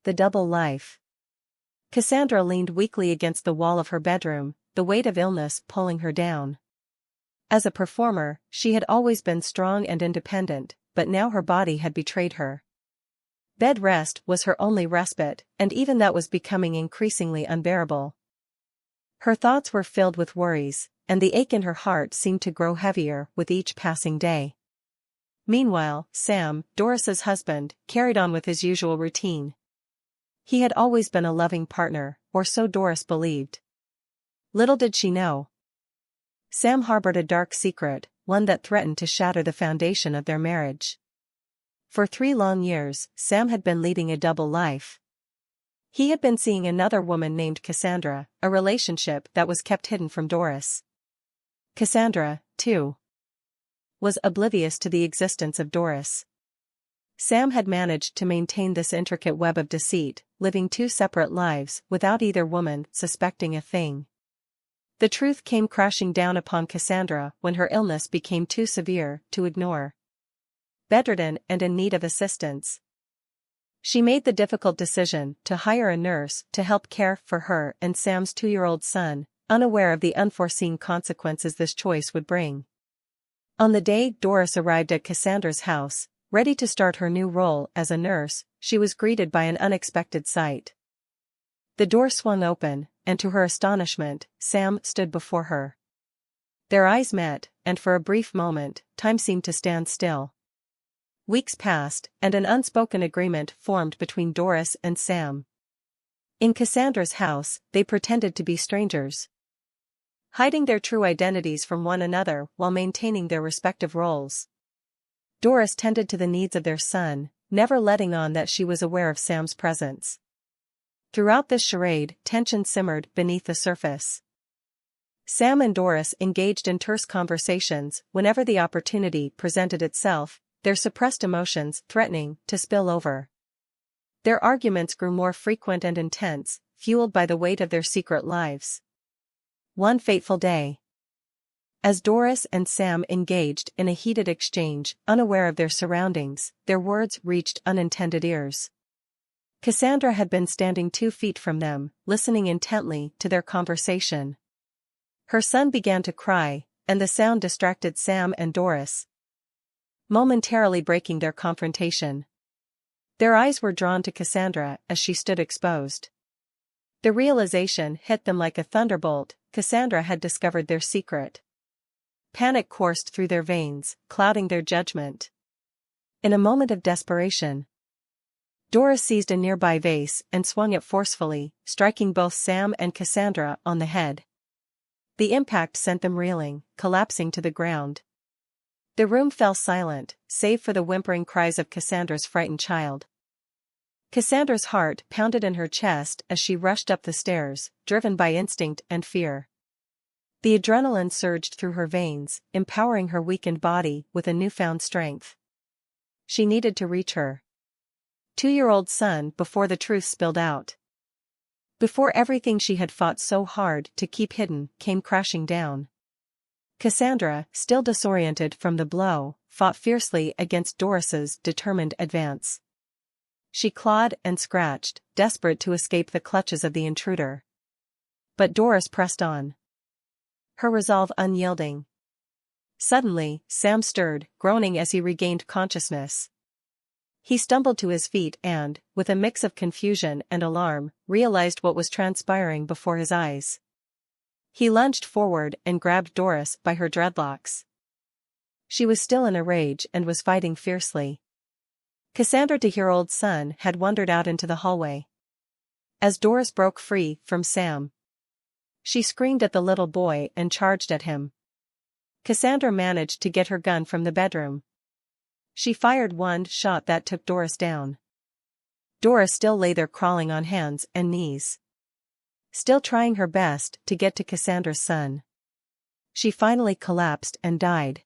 The Double Life. Cassandra leaned weakly against the wall of her bedroom, the weight of illness pulling her down. As a performer, she had always been strong and independent, but now her body had betrayed her. Bed rest was her only respite, and even that was becoming increasingly unbearable. Her thoughts were filled with worries, and the ache in her heart seemed to grow heavier with each passing day. Meanwhile, Sam, Doris's husband, carried on with his usual routine. He had always been a loving partner, or so Doris believed. Little did she know. Sam harbored a dark secret, one that threatened to shatter the foundation of their marriage. For 3 long years, Sam had been leading a double life. He had been seeing another woman named Cassandra, a relationship that was kept hidden from Doris. Cassandra, too, was oblivious to the existence of Doris. Sam had managed to maintain this intricate web of deceit, living 2 separate lives without either woman suspecting a thing. The truth came crashing down upon Cassandra when her illness became too severe to ignore. Bedridden and in need of assistance, she made the difficult decision to hire a nurse to help care for her and Sam's 2-year-old son, unaware of the unforeseen consequences this choice would bring. On the day Doris arrived at Cassandra's house, ready to start her new role as a nurse, she was greeted by an unexpected sight. The door swung open, and to her astonishment, Sam stood before her. Their eyes met, and for a brief moment, time seemed to stand still. Weeks passed, and an unspoken agreement formed between Doris and Sam. In Cassandra's house, they pretended to be strangers, hiding their true identities from one another while maintaining their respective roles. Doris tended to the needs of their son, never letting on that she was aware of Sam's presence. Throughout this charade, tension simmered beneath the surface. Sam and Doris engaged in terse conversations whenever the opportunity presented itself, their suppressed emotions threatening to spill over. Their arguments grew more frequent and intense, fueled by the weight of their secret lives. One fateful day, as Doris and Sam engaged in a heated exchange, unaware of their surroundings, their words reached unintended ears. Cassandra had been standing 2 feet from them, listening intently to their conversation. Her son began to cry, and the sound distracted Sam and Doris, momentarily breaking their confrontation. Their eyes were drawn to Cassandra as she stood exposed. The realization hit them like a thunderbolt: Cassandra had discovered their secret. Panic coursed through their veins, clouding their judgment. In a moment of desperation, Doris seized a nearby vase and swung it forcefully, striking both Sam and Cassandra on the head. The impact sent them reeling, collapsing to the ground. The room fell silent, save for the whimpering cries of Cassandra's frightened child. Cassandra's heart pounded in her chest as she rushed up the stairs, driven by instinct and fear. The adrenaline surged through her veins, empowering her weakened body with a newfound strength. She needed to reach her 2-year-old son before the truth spilled out. Before everything she had fought so hard to keep hidden came crashing down. Cassandra, still disoriented from the blow, fought fiercely against Doris's determined advance. She clawed and scratched, desperate to escape the clutches of the intruder. But Doris pressed on, her resolve unyielding. Suddenly, Sam stirred, groaning as he regained consciousness. He stumbled to his feet and, with a mix of confusion and alarm, realized what was transpiring before his eyes. He lunged forward and grabbed Doris by her dreadlocks. She was still in a rage and was fighting fiercely. Cassandra's 2-year-old son had wandered out into the hallway. As Doris broke free from Sam, she screamed at the little boy and charged at him. Cassandra managed to get her gun from the bedroom. She fired one shot that took Doris down. Doris still lay there crawling on hands and knees, still trying her best to get to Cassandra's son. She finally collapsed and died.